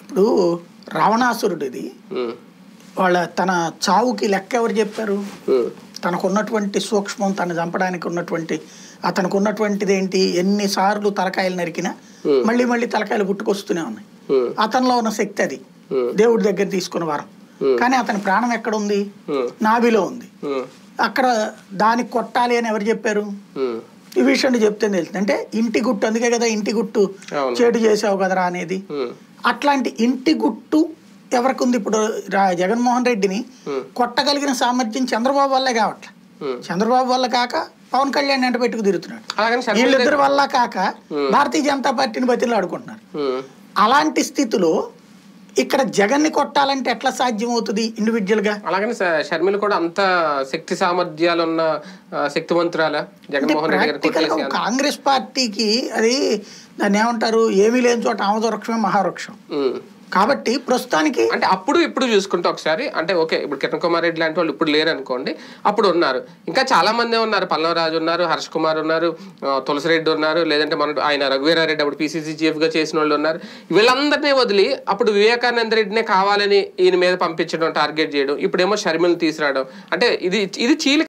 ఇప్పుడు రావణాసురుడిది తన చావుకి లెక్క ఎవరు చెప్పారు? తనకున్నటువంటి సూక్ష్మం, తను చంపడానికి ఉన్నటువంటి అతనికి ఉన్నటువంటిది ఏంటి? ఎన్నిసార్లు తలకాయలు నరికినా మళ్ళీ మళ్ళీ తలకాయలు పుట్టుకొస్తూనే ఉన్నాయి. అతనిలో ఉన్న శక్తి అది, దేవుడి దగ్గర తీసుకున్న వరం. కానీ అతని ప్రాణం ఎక్కడ ఉంది? నాభిలో ఉంది. అక్కడ దానికి కొట్టాలి అని ఎవరు చెప్పారు? ఈ విషయాన్ని చెప్తే తెలుస్తుంది. అంటే ఇంటి గుట్టు, అందుకే కదా ఇంటి గుట్టు చెడు చేసావు కదరా అనేది. అట్లాంటి ఇంటి గుట్టు ఎవరికి ఉంది? ఇప్పుడు జగన్మోహన్ రెడ్డిని కొట్టగలిగిన సామర్థ్యం చంద్రబాబు వల్లే కావట్లే. చంద్రబాబు వల్ల కాక పవన్ కళ్యాణ్ ఎంట పెట్టుకు తిరుగుతున్నాడు. వీళ్ళిద్దరి వల్ల కాక భారతీయ జనతా పార్టీని బతిలో ఆడుకుంటున్నారు. అలాంటి స్థితిలో ఇక్కడ జగన్ ని కొట్టాలంటే ఎట్లా సాధ్యం అవుతుంది ఇండివిజువల్ గా? అలాగని షర్మిల కూడా అంత శక్తి సామర్థ్యాలు ఉన్న శక్తివంతురాల జగన్మోహన్ రెడ్డి. కాంగ్రెస్ పార్టీకి అది దాన్ని ఏమంటారు, ఏమీ లేని చోట ఆమోదవృక్షమే మహావృక్షం. కాబట్టి ప్రస్తుతానికి అంటే అప్పుడు ఇప్పుడు చూసుకుంటే ఒకసారి అంటే ఓకే, ఇప్పుడు కిరణ్ కుమార్ రెడ్డి లాంటి వాళ్ళు ఇప్పుడు లేరు అనుకోండి, అప్పుడు ఉన్నారు. ఇంకా చాలా మంది ఉన్నారు. పల్లవరాజు ఉన్నారు, హర్ష్ కుమార్ ఉన్నారు, తులసిరెడ్డి ఉన్నారు, లేదంటే మన ఆయన రఘువీరారెడ్డి అప్పుడు పిసిసి చీఫ్ గా చేసిన వాళ్ళు ఉన్నారు. వీళ్ళందరినీ వదిలి అప్పుడు వివేకానంద రెడ్డినే కావాలని ఈయన మీద పంపించడం, టార్గెట్ చేయడం, ఇప్పుడేమో షర్మిలను తీసుకురావడం. అంటే ఇది చీలిక